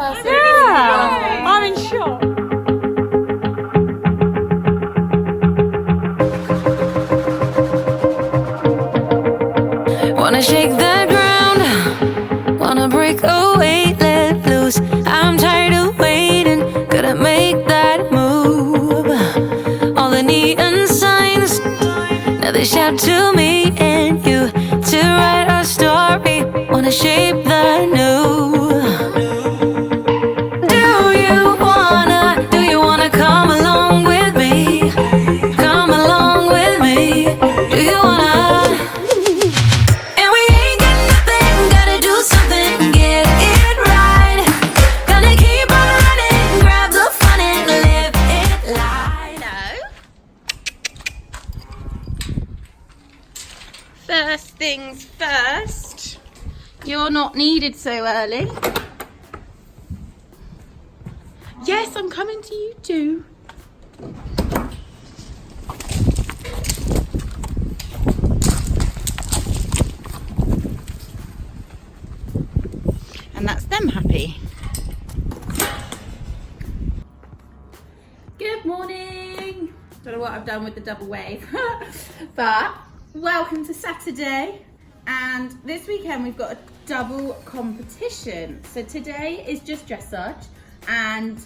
person. Yeah, I'm in shock. Wanna shake the ground, wanna break away, let loose. I'm tired of waiting, gotta make that move. All the neon signs, now they shout to me and you to write our story. Wanna shape the new. Do you wanna come along with me? Come along with me. Do you wanna? And we ain't got nothing, gotta do something, get it right. Gonna keep on running, grab the fun and live it light. First things first, you're not needed so early. Yes, I'm coming to you too. And that's them happy. Good morning. Don't know what I've done with the double wave, but welcome to Saturday. And this weekend we've got a double competition. So today is just dressage, and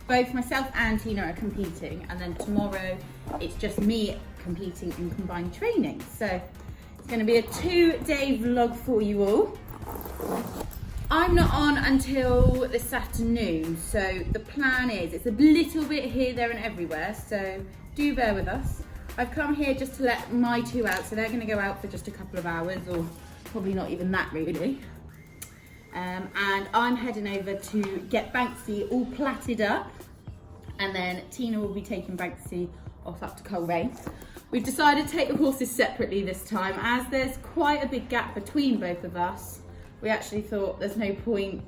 both myself and Tina are competing, and then tomorrow it's just me competing in combined training. So it's going to be a 2-day vlog for you all. I'm not on until this afternoon, so the plan is it's a little bit here, there and everywhere, so do bear with us. I've come here just to let my two out, so they're going to go out for just a couple of hours, or probably not even that really. And I'm heading over to get Banksy all plaited up, and then Tina will be taking Banksy off up to Rein. We've decided to take the horses separately this time, as there's quite a big gap between both of us. We actually thought there's no point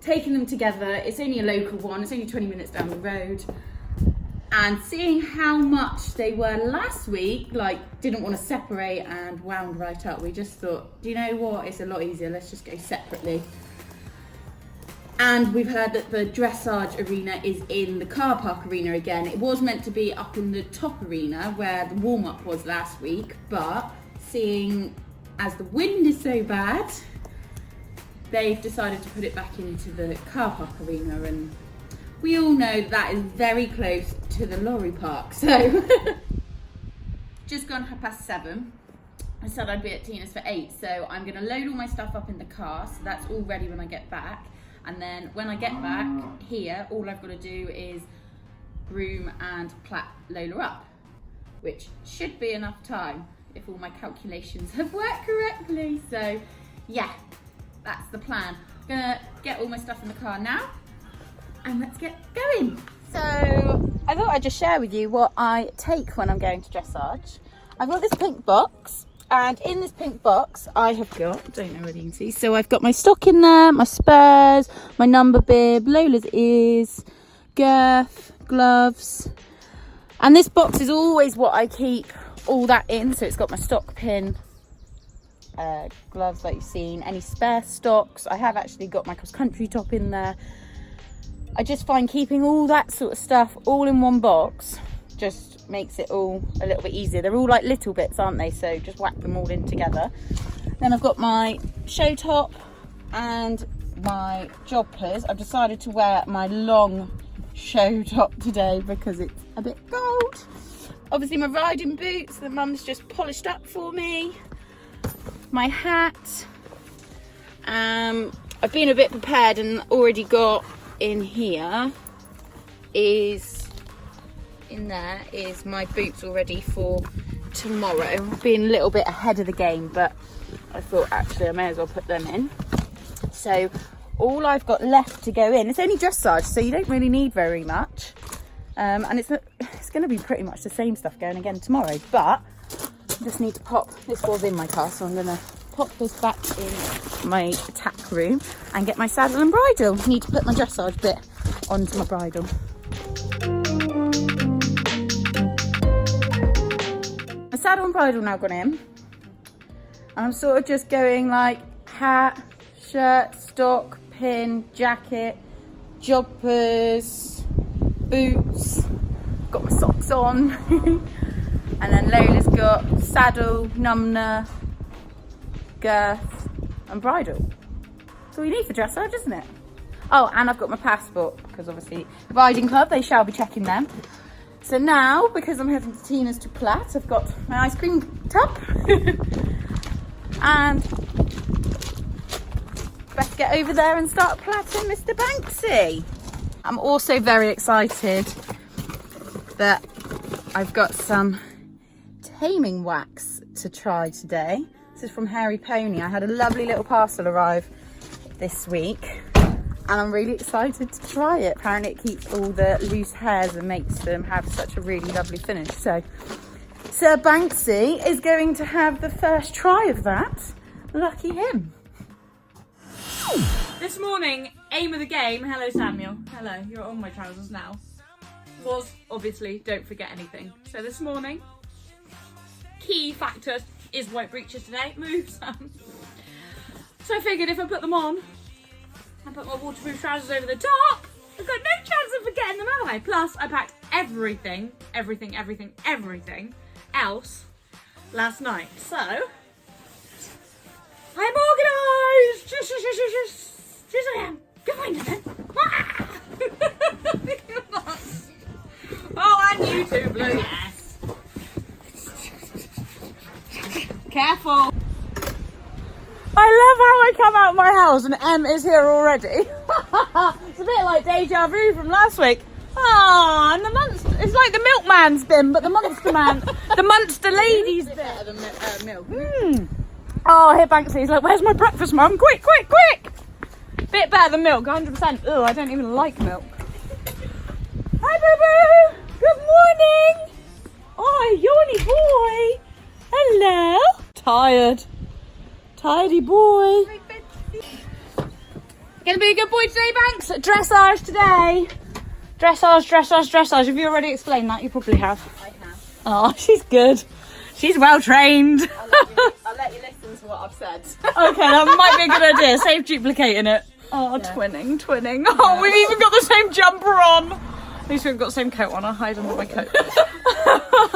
taking them together. It's only a local one, it's only 20 minutes down the road. And seeing how much they were last week, like didn't want to separate and wound right up, we just thought, do you know what, it's a lot easier, let's just go separately. And we've heard that the dressage arena is in the car park arena again. It was meant to be up in the top arena where the warm-up was last week, but seeing as the wind is so bad, they've decided to put it back into the car park arena, and we all know that is very close to the lorry park. So just gone 7:30. I said I'd be at Tina's for 8, so I'm gonna load all my stuff up in the car, so that's all ready when I get back. And then when I get back here, all I've got to do is groom and plait Lola up, which should be enough time if all my calculations have worked correctly. So yeah, that's the plan. I'm gonna get all my stuff in the car now, and let's get going. So I thought I'd just share with you what I take when I'm going to dressage. I've got this pink box, and in this pink box I have got, I don't know whether you can see, so I've got my stock in there, my spurs, my number bib, Lola's ears, girth, gloves, and this box is always what I keep all that in. So it's got my stock pin, gloves like you've seen, any spare stocks. I have actually got my cross-country top in there. I just find keeping all that sort of stuff all in one box just makes it all a little bit easier. They're all like little bits, aren't they? So just whack them all in together. Then I've got my show top and my joggers. I've decided to wear my long show top today because it's a bit cold. Obviously my riding boots that mum's just polished up for me. My hat. I've been a bit prepared and already got in here is my boots already for tomorrow. I've been a little bit ahead of the game, but I thought actually I may as well put them in. So all I've got left to go in, it's only dressage, so you don't really need very much. And it's going to be pretty much the same stuff going again tomorrow, but I just need to pop, this was in my car, so I'm going to pop this back in my tack room and get my saddle and bridle. I need to put my dressage bit onto my bridle. My saddle and bridle now gone in, and I'm sort of just going like hat, shirt, stock, pin, jacket, joggers, boots, got my socks on. And then Lola's got saddle, numner, girth and bridle. That's all you need for dressage, isn't it? Oh, and I've got my passport, because obviously the riding club, they shall be checking them. So now, because I'm heading to Tina's to plait, I've got my ice cream tub. And let's get over there and start plaiting Mr. Banksy. I'm also very excited that I've got some taming wax to try today. This is from Hairy Pony. I had a lovely little parcel arrive this week and I'm really excited to try it. Apparently it keeps all the loose hairs and makes them have such a really lovely finish. So Sir Banksy is going to have the first try of that. Lucky him. This morning, aim of the game, hello Samuel, hello, you're on my trousers now, was obviously don't forget anything. So this morning, key factor is white breeches today, move Sam. So I figured if I put them on, and put my waterproof trousers over the top, I've got no chance of forgetting them, have I? Plus I packed everything else last night. So, I'm organised! Just I am. Go find it then. Oh, and you too, Blue, yes. Careful. I love how I come out of my house and Em is here already. It's a bit like deja vu from last week. Ah, and the monster, it's like the milkman's bin, but the monster man, the monster lady's bin. Better than milk. Oh, here Banksy's like, where's my breakfast, Mum? Quick, quick, quick! Bit better than milk, 100%. Ugh, I don't even like milk. Hi, Boo Boo! Good morning! Oh, yawny boy! Hello! Tired. Tidy boy. Gonna be a good boy today, Banks? Dressage today. Dressage. Have you already explained that? You probably have. I have. Oh, she's good. She's well trained. I'll let you listen to what I've said. Okay, that might be a good idea. Save duplicating it. Oh, yeah. Twinning. Oh, we've even got the same jumper on. At least we've got the same coat on. I'll hide under my coat.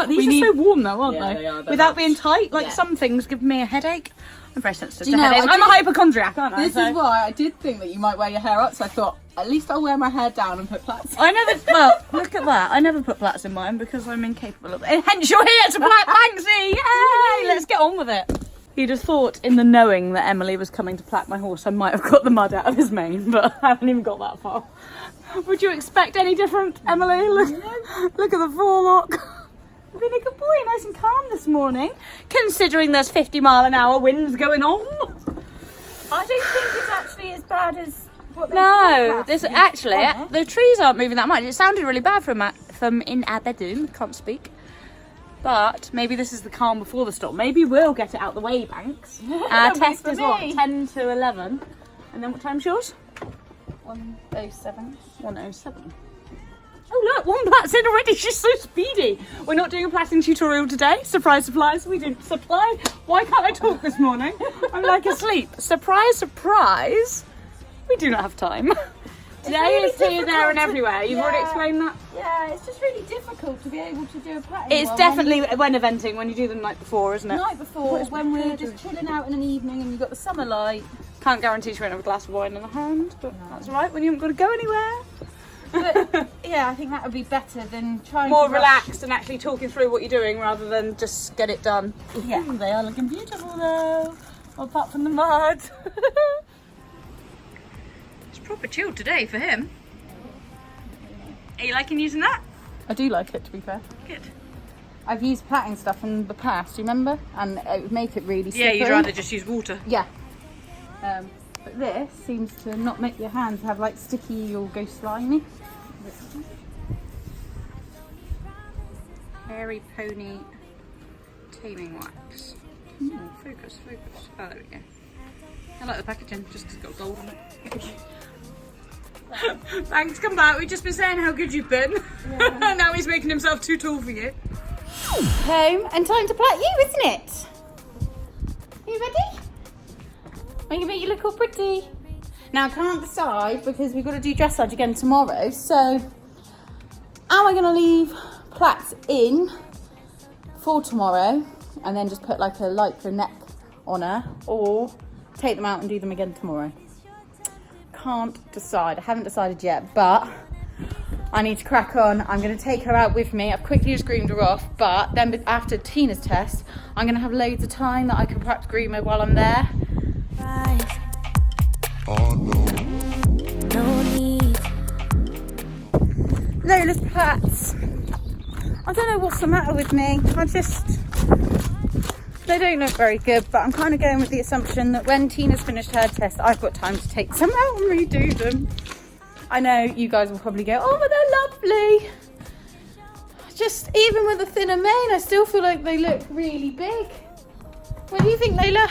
These are so warm though, aren't they? They are. Without being tight. Like some things give me a headache. I'm very sensitive to headaches. I'm a hypochondriac, aren't I? This is why I did think that you might wear your hair up, so I thought, at least I'll wear my hair down and put plaits. I never, well, look at that. I never put plaits in mine because I'm incapable of it. Hence you're here to plait Banksy! Yay! Let's get on with it. You'd have thought in the knowing that Emily was coming to plait my horse, I might have got the mud out of his mane, but I haven't even got that far. Would you expect any different, Emily? Look at the forelock. I've been a good boy, nice and calm this morning, considering there's 50-mile-an-hour winds going on. I don't think it's actually as bad as what they the trees aren't moving that much. It sounded really bad from in our bedroom. Can't speak. But maybe this is the calm before the storm. Maybe we'll get it out the way, Banks. Our test is what, 10 to 11. And then what time's yours? 1:07. 1:07. Oh look, one plait's in already. She's so speedy. We're not doing a plaiting tutorial today. Surprise, surprise. We didn't supply. Why can't I talk this morning? I'm like asleep. Surprise, surprise. We do not have time. Today really is here, there and everywhere. You've already explained that? Yeah, it's just really difficult to be able to do a plaiting. It's definitely when eventing, when you do them the night before, isn't it? Night before, when we're just chilling out in an evening and you've got the summer light. Can't guarantee you won't have a glass of wine in the hand, but that's all right when you haven't got to go anywhere. But yeah, I think that would be better than trying More to rush. relaxed and actually talking through what you're doing rather than just get it done. Yeah, they are looking beautiful though, apart from the mud. It's proper chilled today for him. Are you liking using that? I do like it, to be fair. Good. I've used plaiting stuff in the past, do you remember? And it would make it really slippery. Yeah, you'd rather just use water. Yeah. But this seems to not make your hands have like sticky or go slimy. Hairy Pony taming wax. Focus. Oh, there we go. I like the packaging, just 'cause it's got gold on it. Thanks, come back. We've just been saying how good you've been. Yeah. Now he's making himself too tall for you. Home and time to plait you, isn't it? Are you ready? Are you make you look all pretty? Now I can't decide because we've got to do dressage again tomorrow. So am I going to leave plaits in for tomorrow and then just put like a lycra neck on her, or take them out and do them again tomorrow? Can't decide. I haven't decided yet, but I need to crack on. I'm going to take her out with me. I've quickly just groomed her off, but then after Tina's test, I'm going to have loads of time that I can perhaps groom her while I'm there. Oh no. No need. Lola's plaits. I don't know what's the matter with me. They don't look very good, but I'm kind of going with the assumption that when Tina's finished her test, I've got time to take some out and redo them. I know you guys will probably go, oh, but they're lovely. Just even with a thinner mane, I still feel like they look really big. What do you think, Lola?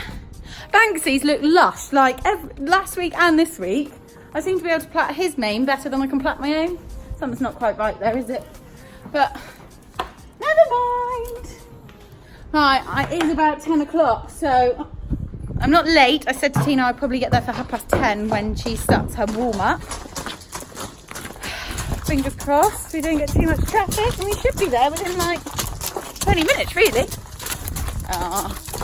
Banksy's look lush, like last week and this week. I seem to be able to plait his mane better than I can plait my own. Something's not quite right there, is it? But never mind. Right, it is about 10 o'clock, so I'm not late. I said to Tina I'd probably get there for 10:30 when she starts her warm-up. Fingers crossed we don't get too much traffic, and we should be there within like 20 minutes, really.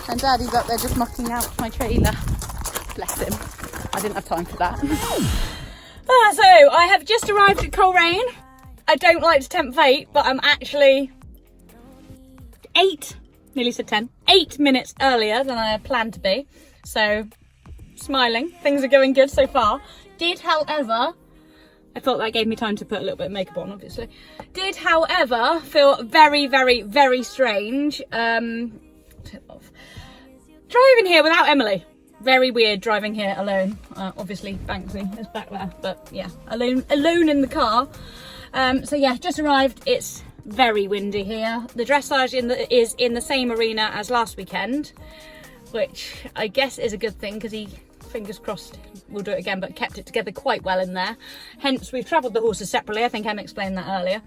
And Daddy's up there just mucking out my trailer. Bless him. I didn't have time for that. So I have just arrived at Rein. I don't like to tempt fate, but I'm actually 8 minutes earlier than I had planned to be. So smiling, things are going good so far. Did, however, I thought that gave me time to put a little bit of makeup on, obviously. Did, however, feel very, very, very strange. Driving here without Emily. Very weird driving here alone. Obviously Banksy is back there, but yeah, alone in the car. So yeah, just arrived. It's very windy here. The dressage is in the same arena as last weekend, which I guess is a good thing because he, fingers crossed, will do it again, but kept it together quite well in there. Hence, we've travelled the horses separately. I think Em explained that earlier.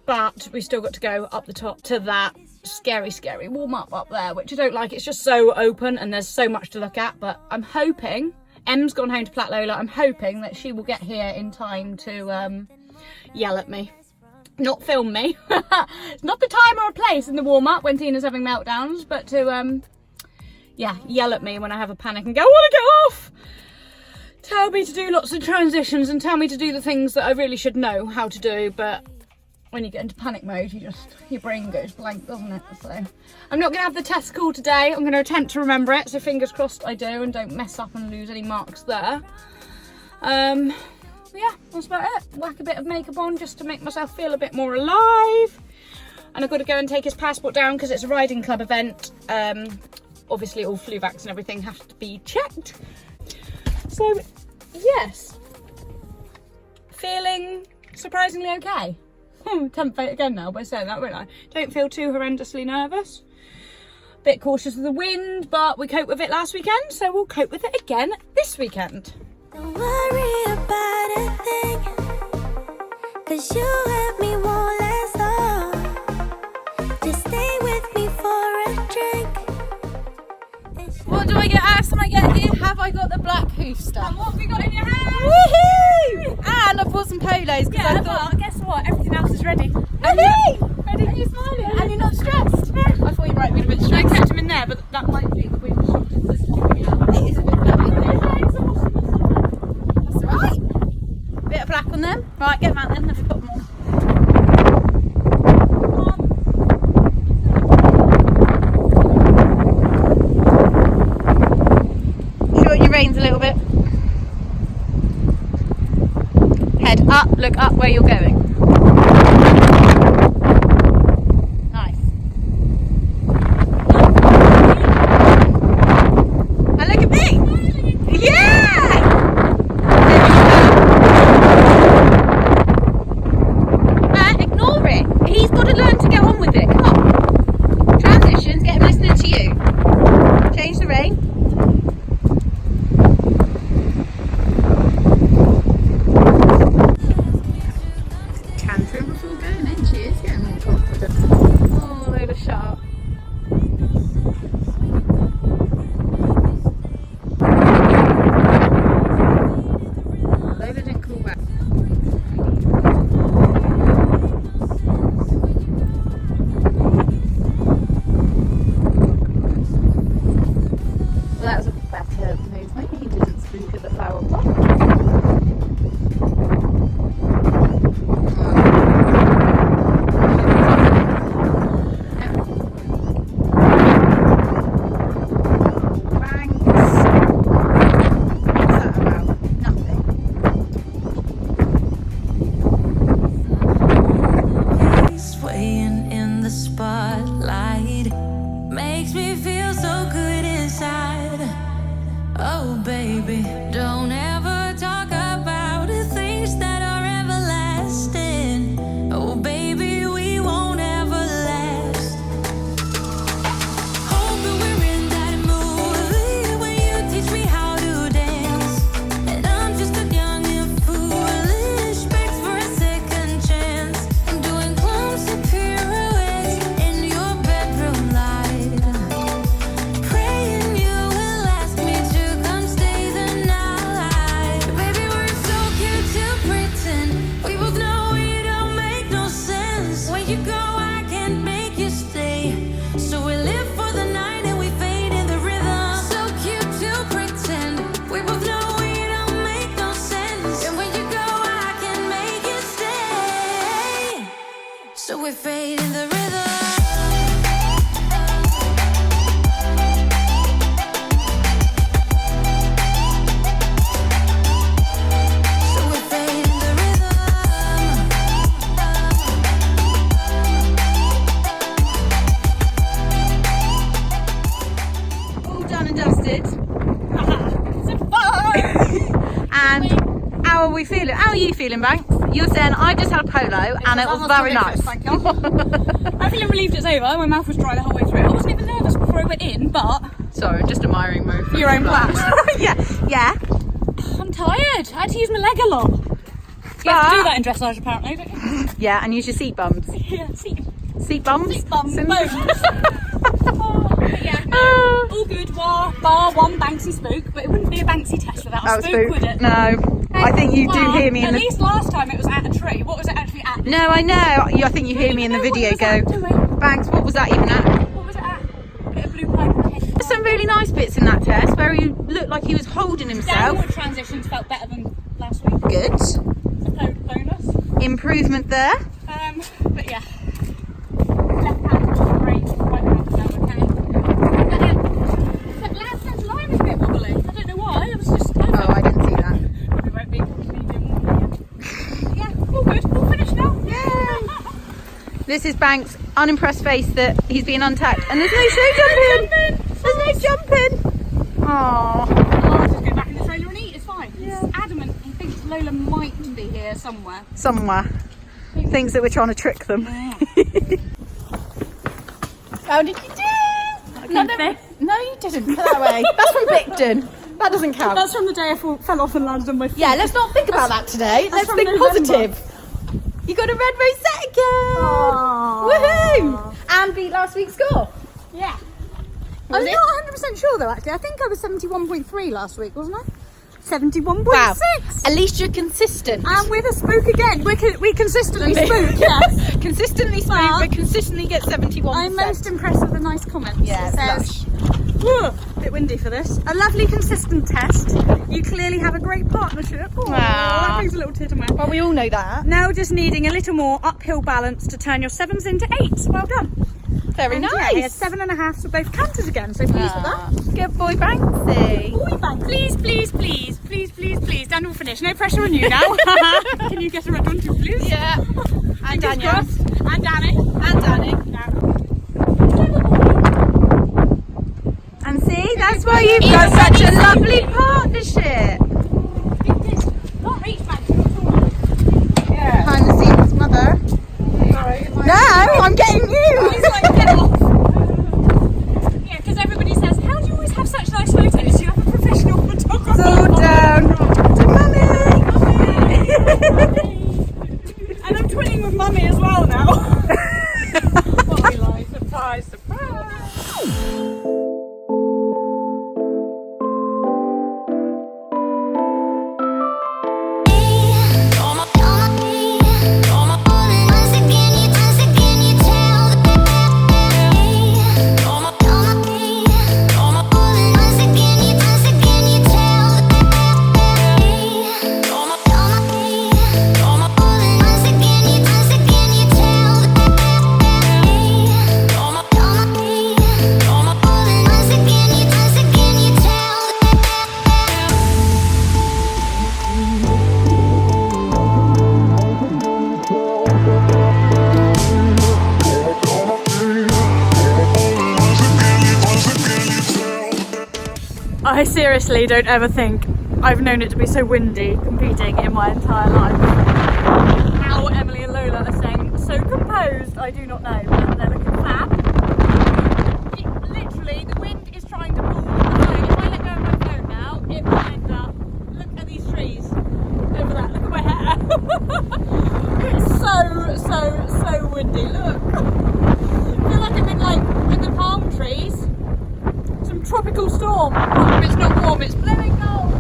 But we still got to go up the top to that scary warm-up up there, which I don't like. It's just so open and there's so much to look at, but I'm hoping, Em's gone home to plait Lola, I'm hoping that she will get here in time to yell at me. Not film me. It's not the time or a place in the warm-up when Tina's having meltdowns, but to yeah, yell at me when I have a panic and go, I want to get off! Tell me to do lots of transitions and tell me to do the things that I really should know how to do, but when you get into panic mode, your brain goes blank, doesn't it? So I'm not going to have the test call today. I'm going to attempt to remember it, so fingers crossed I do and don't mess up and lose any marks there. Yeah, that's about it. Whack a bit of makeup on just to make myself feel a bit more alive. And I've got to go and take his passport down because it's a riding club event. Obviously all flu vax and everything has to be checked. So yes, feeling surprisingly okay. Tempt fate again now by saying that, won't I? Don't feel too horrendously nervous. Bit cautious of the wind, but we coped with it last weekend, so we'll cope with it again this weekend. Don't worry about a thing, 'cause you have me one last long. Just stay with me for a drink. What do I get? Am I get here? Have I got the black hoof stuff? And what have we got in your hand? Woohoo! And I've bought some polos. Yeah, I thought, but guess what? Everything else is ready. ready? Ready? Are you smiling? And you're not stressed. I thought you might be a bit I stressed. kept them in there, but that might be the wind shot that's popping out. It is a bit black. That's alright. Bit of black on them. Right, get them out then. Let me put them on. Shorten your reins a little bit. Head up, look up where you're going. Nice. And look at me! Yeah! And ignore it. He's got to learn to get on with it. Come on. Transitions, get him listening to you. Change the rein. Tantrum before going in. She is getting more confident. Oh, load of sharp. So we fade in the rhythm. All done and dusted. And how are we feeling? How are you feeling, Banks? You're saying I just had a polo and it was very nice. Thank you. I'm feeling relieved it's over. My mouth was dry the whole way through. I wasn't even nervous before I went in, but Sorry, just admiring move. your own plan. yeah. I'm tired. I had to use my leg a lot. You have to do that in dressage apparently, don't you? Yeah, and use your seat bums. Yeah, seat Seat bums? bum bones. But yeah, no, all good. Bar one Banksy spook, but it wouldn't be a Banksy test without a spook, would it? No. I think you do hear me in At the... least last time it was at a tree. What was it actually at? No, I know. I think you hear me in the video go, Banks, what was that even at? What was it at? Bit of blue pipe. There's some really nice bits in that test where he looked like he was holding himself. Downward transitions felt better than last week. Good. A bonus. Improvement there. But yeah. Left hand was great. Right hand was okay. But yeah, that last hand's line was a bit wobbly. I don't know why. It was just. Oh, I didn't see that. Probably won't be medium wobbly. Yeah, all good. All finished now. Yay. This is Banks' unimpressed face that he's being untacked and there's no show jumping. There's no jumping. Aww. I'll just go back in the trailer and eat. It's fine. He's adamant. He thinks Lola might be here somewhere. Somewhere. Thinks that we're trying to trick them. How did you do? No, you didn't. Put that away. That's from Bicton. That doesn't count. That's from the day I fell off and landed on my feet. Yeah, let's not think about that today. Let's from think November. positive. You got a red rosette again. Aww. Woohoo! And beat last week's score. Yeah. Was I'm it? not 100% sure though, actually. I think I was 71.3 last week, wasn't I? 71.6. Wow. At least you're consistent. And with a spook again. We consistently spook, yes. Consistently spook, but consistently get 71%. I'm most impressed with the nice comments. Yeah, It says, "Whoa, a bit windy for this. A lovely consistent test. You clearly have a great partnership." Oh, that brings a little tear to my eye. Well, we all know that. Now just needing a little more uphill balance to turn your 7s into 8s. Well done. Very And nice. Yeah, he had 7.5 for both canters again, so pleased with that. Good boy, Banksy. Boy, bang. Please, please, please, please, please, please. Dan will finish. No pressure on you now. Can you get a red one too, please? Yeah. And Daniel. Crossed. And Danny. And Danny. Yeah. And see, that's why you've got such a lovely partnership. Not reach back. Behind the scenes, mother. No, I'm getting you. He's like, get off. Yeah, because everybody says, how do you always have such nice photos? You have a professional photographer. Go down to mummy. And I'm twinning with mummy as well now. Bobby lies. Surprise, surprise. I seriously don't ever think I've known it to be so windy competing in my entire life. How Emily and Lola are saying so composed, I do not know, but they're looking fab. Literally, the wind is trying to pull the phone. If I let go of my phone now, it will end up. Look at these trees over there. Look at my hair. It's so windy. Look. I feel like I'm in the palm trees. Some tropical storm. Oh, it's not warm, it's blowing cold.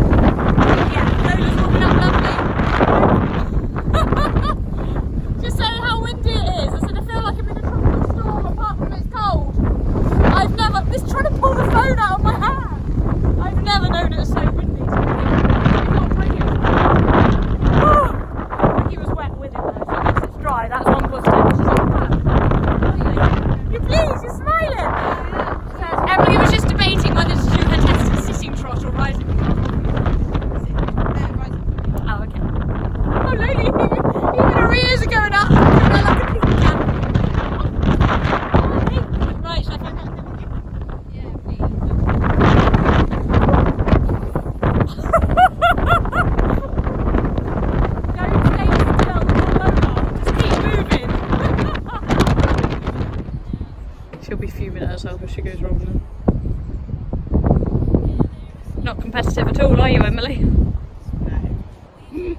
Yeah, Lola's warming up lovely. Just saying how windy it is. I said I feel like I'm in a tropical storm apart from it's cold. It's trying to pull the phone out of my hand. I've never known it was so windy. He was wet with it though, so at least it's dry. That's one positive. fuming at herself if she goes wrong then. Not competitive at all, are you, Emily? She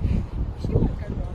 won't go wrong.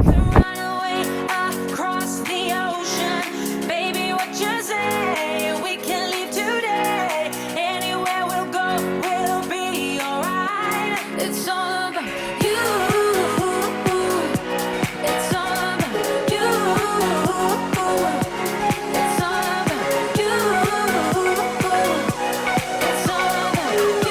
Run away across the ocean, baby. What you say? We can leave today. Anywhere we'll go, we'll be alright. It's all about you. It's all about you. It's all about you. It's all about you.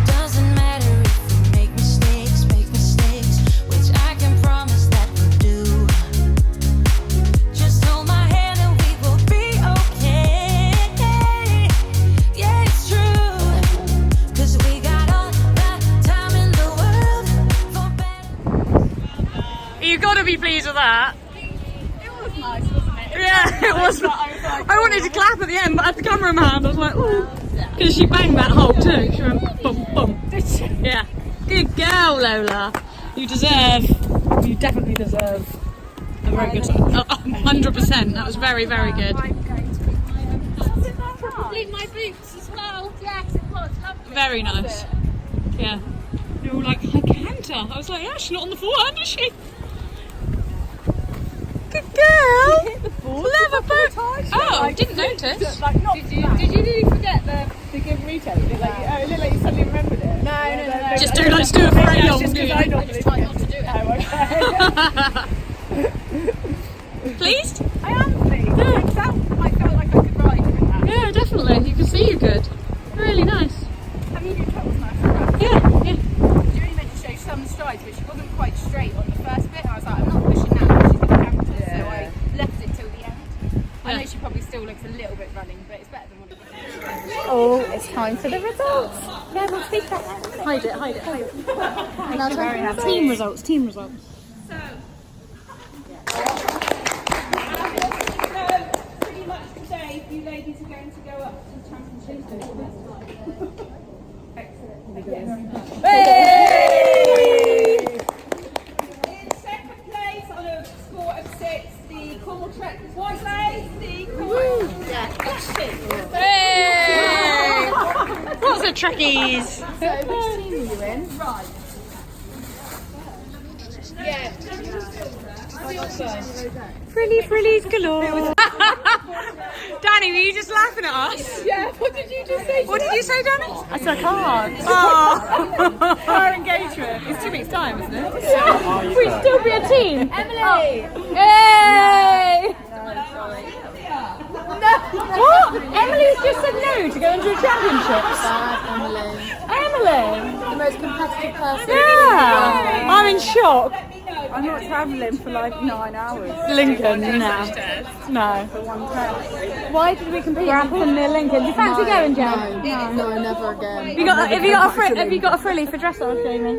Doesn't matter if we make mistakes, which I can promise that we'll do. Just hold my hand and we will be okay. Yeah, it's true. 'Cause we got all the time in the world for better. You gotta be pleased with that. It was nice, wasn't it? Yeah, it was. I was like, I wanted to clap at the end, but at the camera in my hand, I was like, ooh. Because she banged that hole too. She went bum bum. did she? Yeah. Good girl, Lola. You definitely deserve a very good 100%. That was very, very good. I'm going to probably my boots as well. Yes, it was lovely. Very nice. Yeah. They were all like, I can't. I was like, yeah, she's not on the forehand, is she? Good girl. Hit the ball Clever boot. Oh, Like, didn't notice. Like, not did you really forget the give retake? It looked like you suddenly remembered it. No. Just do it for very long, Just do because you? I normally try not to do it. Oh, okay. Pleased? I am pleased. I felt like I could ride her in that. Yeah, definitely. You can see you good. Really nice. I mean, your cut was nice. Yeah. She really meant to show some strides, but she wasn't quite straight on the first bit. I was like, I'm not pushing now, she's going to counter, so I left it till the end. I know she probably still looks a little bit running, but it's better than what it was. Oh, it's time for the results. Yeah, we'll speak that. Hide it. And I'll tell you the Team results. Pretty much today, you ladies are going to go up to the championship. Excellent. In second place on a score of 6, the Cornwall Trek White Lace, the Cornwall Hey! What's the treccies? So which team are you in? Right. Yeah. Frillies galore. Danny, were you just laughing at us? Yeah, what did you just say? What did you say, Danny? I said I can't. Oh. Our engagement. It's 2 weeks' time, isn't it? We'd still be a team. Emily! Hey! No! What? Emily's just said no to go into a championship. Emily? The most competitive person. Yeah. I'm in shock. I'm not travelling for like 9 hours. Lincoln, no. For one test. Why did we compete? Grantham near Lincoln. Do you fancy going, Jen? No, never again. Have you got a frilly for dressage, Jamie?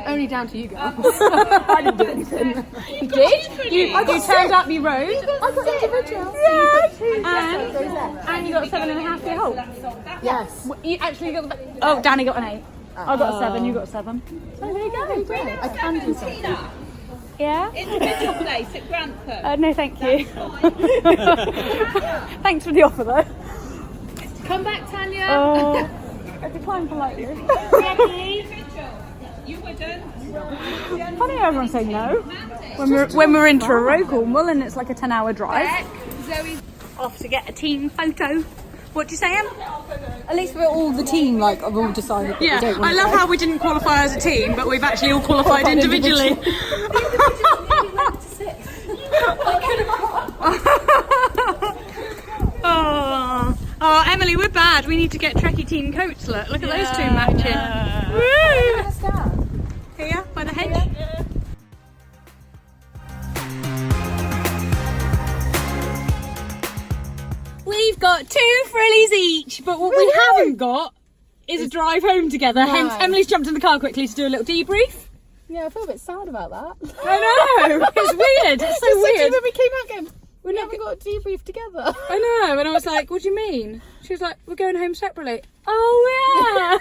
Only down to you guys. I didn't do anything. You did? You turned up, you rode. I got individual. And you got a 7.5 for your whole. Yes. You actually got the... Oh, Danny got an 8. I got a 7, you got a 7. So there you go. I can do something. Yeah? Individual place at Grantham. No, thank you. Thanks for the offer, though. Come back, Tanya. Oh, I declined politely. Ready? You wouldn't. Funny how everyone say no. When we're into a row Cornwall and it's like a 10-hour drive. Zoe. Off to get a team photo What do you say, Em? At least we're all the team, like, have all decided that we Yeah, don't want I to love go. how we didn't qualify as a team, but we've actually all qualified individually. Oh, Emily, we're bad. We need to get Trekkie team coats. Look at those two matching. Woo! Here, by the hedge. We've got 2 frillies each, but what we haven't got is a drive home together. Hence, Emily's jumped in the car quickly to do a little debrief. Yeah, I feel a bit sad about that. I know, it's weird. It's so weird. When we came out again, we not never got a debrief together. I know, and I was like, what do you mean? She was like, we're going home separately. Oh,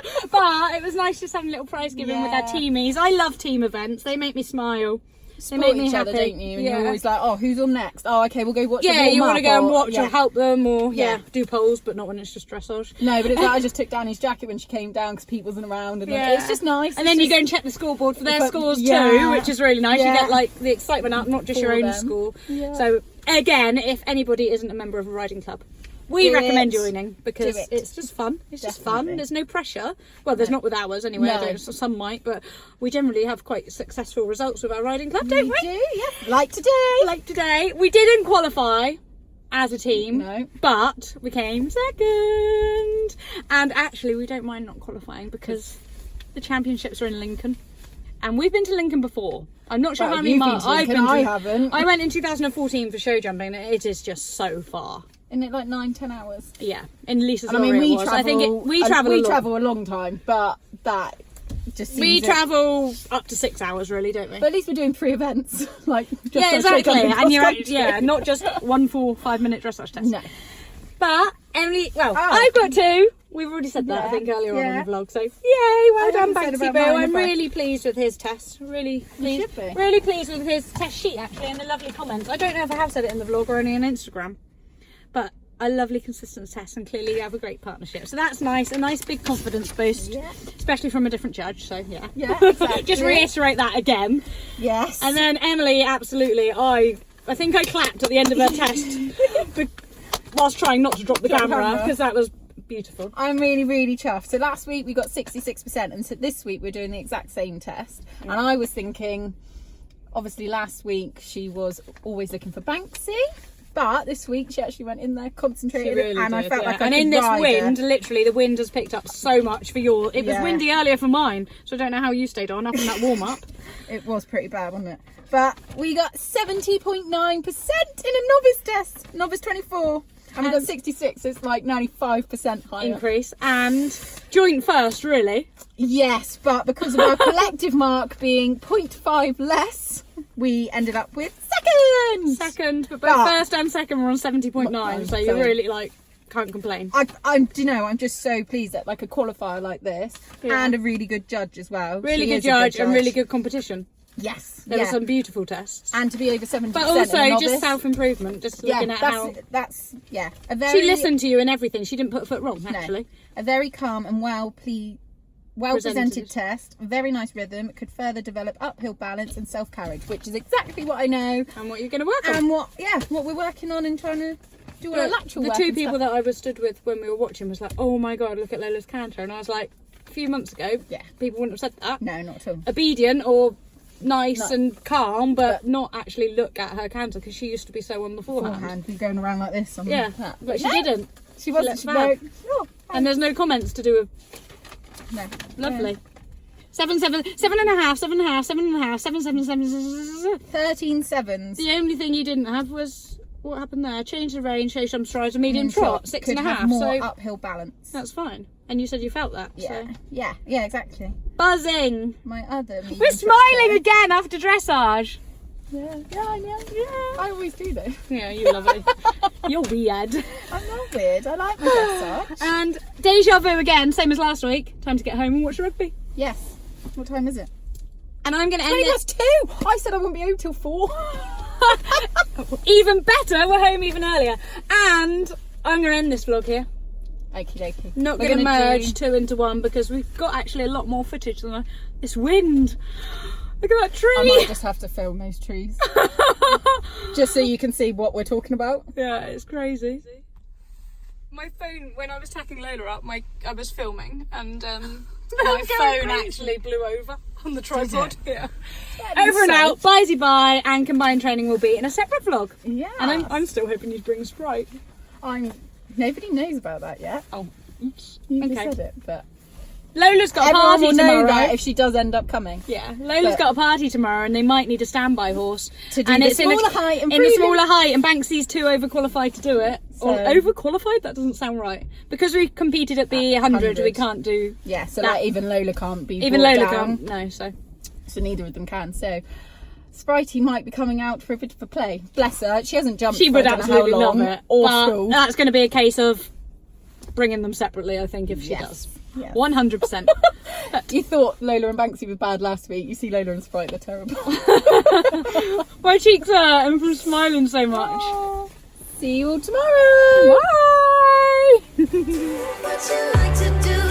yeah. But it was nice just having a little prize giving with our teamies. I love team events. They make me smile. They make me each happy. other, don't you? And you're always like, oh, who's on next? Oh, okay, we'll go watch. Yeah, you want to go and watch or help them or Yeah. do polls, but not when it's just dressage. No, but it's like I just took Danny's jacket when she came down because Pete wasn't around, and it's just nice. And then you go and check the scoreboard for their But- scores too, yeah. which is really nice. You Yeah. get like the excitement out, not just your For own them. score. Yeah. So again, if anybody isn't a member of a riding club, we Do recommend it. joining because Do it. it's just fun. It's just fun. Definitely. There's no pressure. Well, there's not with ours anyway. I No. don't, some might, but we generally have quite successful results with our riding club, don't we? do, yeah. Like today. Like today, we didn't qualify as a team, No. but we came second. And actually, we don't mind not qualifying because the championships are in Lincoln, and we've been to Lincoln before. I'm not sure Well, how many you've been miles to I've Lincoln, been to. I haven't. I went in 2014 for show jumping, and it is just so far. Isn't it like 9-10 hours? Yeah, in Lisa's And I mean, lorry we it was. travel. I think we travel. We a lot. travel a long time, but that just seems. We travel up to 6 hours, really, don't we? But at least we're doing 3 events, like just Yeah, on show exactly. jumping And you're cross-country. not just 1 full 5-minute dressage test. No. But Emily, well, Oh. I've got 2. We've already said that, I Yeah. think, earlier on Yeah. in the vlog. So, yay, well done, haven't said Banksy about Boo. mine, I'm have I? really pleased with his test. Really pleased. should be. Really pleased with his test sheet, actually, and the lovely comments. I don't know if I have said it in the vlog or only on Instagram, but a lovely, consistent test, and clearly you have a great partnership. So that's nice. A nice big confidence boost, especially from a different judge. So, yeah. Yeah, exactly. Just reiterate that again. Yes. And then Emily, absolutely, I think I clapped at the end of her test whilst trying not to drop the camera because that was beautiful. I'm really, really chuffed. So last week we got 66%, and so this week we're doing the exact same test. And I was thinking, obviously last week she was always looking for Banksy, but this week she actually went in there, concentrated, and I felt like I and could in this ride wind, her. literally the wind has picked up so much for your. It was Yeah. windy earlier for mine, so I don't know how you stayed on after that warm up. It was pretty bad, wasn't it? But we got 70.9% in a novice test, novice 24. And we got 66, so it's like 95% higher. Increase and joint first, really. Yes, but because of our collective mark being 0.5 less, we ended up with second. But both But- first and second were on 70.9, so you're So- really like can't complain. I'm, do you know, I'm just so pleased that like a qualifier like this and a really good judge as well. Really She good is a judge and really good competition. Yes, There were some beautiful tests. and to be over 70%. But in also a just novice, self-improvement, just looking at how that's a very she listened to you and everything. She didn't put a foot wrong, actually. a very calm and well presented test. Very nice rhythm. It could further develop uphill balance and self carriage, which is exactly what I know And what you're going to work on. and what we're working on and trying to do all our lateral The work 2 and people stuff. that I was stood with when we were watching was like, oh my god, look at Lola's canter. And I was like, a few months ago, people wouldn't have said that. No, not at all. Obedient or nice No. and calm, but not actually look at her canter because she used to be so on beforehand. Be going around like this. On Yeah, that. but she didn't. She wasn't. She let No, And there's no comments to do with no. lovely. 7, 7.5, 7.5, 7.5, 7.5, 7, 7, 7. 13 sevens. The only thing you didn't have was what happened there. Change the range, show some strides, a medium trot, 6.5. Have more So uphill balance. that's fine. And you said you felt that. Yeah, So. yeah, exactly. Buzzing. My other. medium We're trot smiling day. again after dressage. Yeah, I know. Yeah. I always do though. Yeah, you love it. You're weird. I'm not weird. I like my dressage. And deja vu again, same as last week. Time to get home and watch the rugby. Yes. What time is it? And I'm going to end 20 it. past 2. I said I wouldn't be home till 4. Even better, we're home even earlier. And I'm going to end this vlog here. Okie dokie. Not We're going to gonna merge do- 2 into 1 because we've got actually a lot more footage than this wind. Look at that tree. I might just have to film those trees. Just so you can see what we're talking about. Yeah, it's crazy. my phone, when I was tacking Lola up, I was filming and my phone actually blew over on the tripod. Yeah. Over and out, bye bye, and combined training will be in a separate vlog. Yeah. And I'm still hoping you'd bring Sprite. Nobody knows about that yet. Oh, oops. You just Okay. said it, but Lola's got a everyone party will know tomorrow. that if she does end up coming. Yeah, Lola's But- got a party tomorrow, and they might need a standby horse To do and the it's in smaller height and in a freely- smaller height, and Banksy's too overqualified to do it. Or So- overqualified? That doesn't sound right. Because we competed at the 100, we 100. can't do. Yeah, so That- like even Lola can't be Even brought Lola down, can't. No, so so neither of them can. So Spritey might be coming out for a bit of a play. Bless her, she hasn't jumped. she for would I don't know absolutely how love long, it. Or But school. that's going to be a case of bringing them separately. I think if she Yes. does, Yes. 100%. You thought Lola and Banksy were bad last week. You see Lola and Sprite, they're terrible. My cheeks hurt and from smiling so much. See you all tomorrow. Bye. What you like to do